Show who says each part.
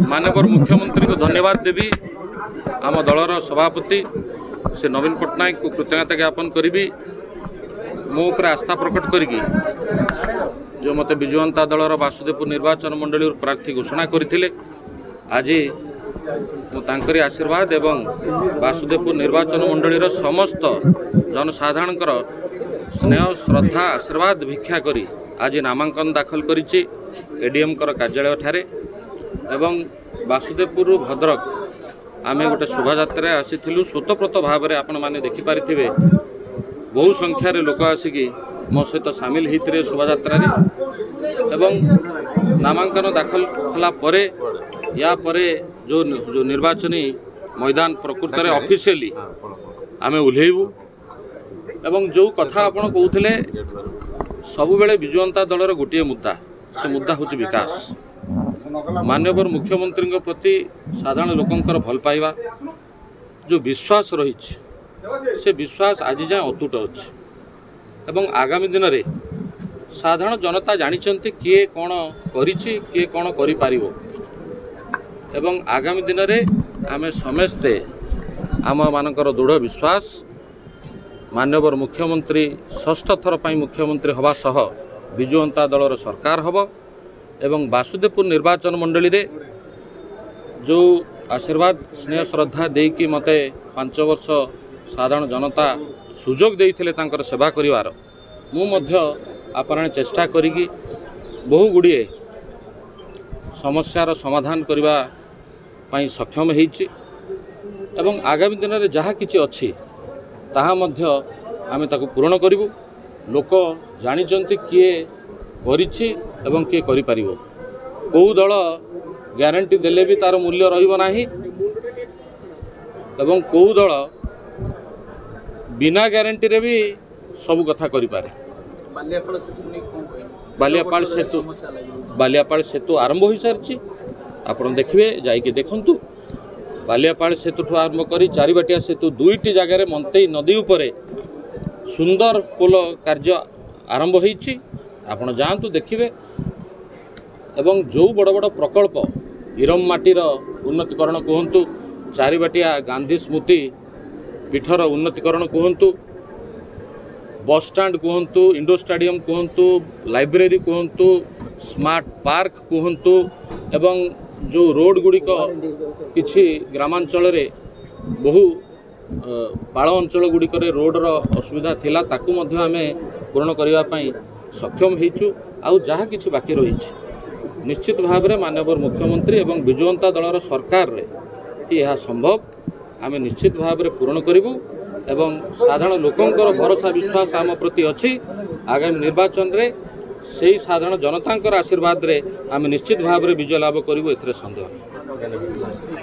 Speaker 1: माननीय मुख्यमंत्री को धन्यवाद देवी आम दलर सभापति से नवीन पट्टनायक को कृतज्ञता ज्ञापन करी मो उपर आस्था प्रकट करी जो मत विजु जनता दलर वासुदेवपुर निर्वाचन मंडली प्रार्थी घोषणा करते आज मुझे आशीर्वाद एवं वासुदेवपुर निर्वाचन मंडलीर समस्त जनसाधारण स्नेह श्रद्धा आशीर्वाद भिक्षा करी आज नामांकन दाखल करिछि एडीएम कार्यालय ठारे एवं वासुदेवपुर भद्रक आमे गोटे शोभायात्रा आसीथिलु स्वतःप्रत भाव में आपण माने देखि पारिथिबे बहु संख्यार लोक आसिकी मो सहित सामिल होते शोभायात्रा एवं नामांकन दाखल कला परे या परे जो निर्वाचनी मैदान प्रकृत में ऑफिशियली आमे उल्हेबू एवं जो कथा आपण कहते सबु बेले विजु जनता दलर गोटे मुद्दा से मुद्दा हूँ विकास माननीय मुख्यमंत्री प्रति साधारण लोकंकर भल पाइबा जो विश्वास रही से विश्वास आज जाए अतुट अच्छे एवं आगामी दिन में साधारण जनता जानिचंती किए कौन करिछि किए कौन करि पारिबो एवं आगामी दिन में आमे समस्ते आम मानकर दृढ़ विश्वास माननीय मुख्यमंत्री षष्ठ थर पर मुख्यमंत्री हवा सह विजु जनता दलर सरकार हब एवं वासुदेवपुर निर्वाचन मंडली रे जो आशीर्वाद स्नेह श्रद्धा देकी मते 5 वर्ष साधारण जनता सुजोग देइथिले तांकर सेवा करिवार मु मध्य आपण चेष्टा करिकी बहु गुड़िए समस्यार समाधान करबा पई सक्षम हेछि एवं आगामी दिन में जहाँ किछि अछि ताहा मध्य आमे ताकू पूर्ण करिवु लोक जानिचंती किए करिछि एवं किए करि पारिबो को दल ग्यारंटी देले भी तार मूल्य रहिबो नाही एवं को दल बिना ग्यारंटी रे भी सब कथा करि पारे बालियापाल सेतु आरंभ हो सारी आपण देखिए जाइए देखंतु बालियापाल सेतु ठू आरंभ करी चारिबाटिया सेतु 2टी जगार मंतई नदी उपरे सुंदर पोल कार्य आरंभ होईछि आपण जातु देखिए एवं जो बड़ बड़ प्रकल्प इरम माटीर उन्नतीकरण कहतु चारिबाटिया गांधी स्मृति पीठर उन्नतीकरण कहतु बस स्टैंड कहतु इंडोर स्टेडियम कहतु लाइब्रेरी कहतु स्मार्ट पार्क कहतु एवं जो रोड गुड़िक किछि ग्रामांचल रे बहु पाड़ अंचल गुड़िक रोडर असुविधा थिला ताकू मध्य आमे पूर्ण करबा पई सक्षम हेचु आउ जहाँ किछि बाकी रही निश्चित भाव में माननीय मुख्यमंत्री एवं विजु जनता दलर सरकार रे यह संभव आमे निश्चित भाव में पूर्ण करिवु एवं साधारण लोकंकर भरोसा विश्वास आम प्रति अच्छी आगामी निर्वाचन रे से साधारण जनतांकर आशीर्वाद रे आमे निश्चित भाव में विजय लाभ करिवु एथरे संदेह नहीं।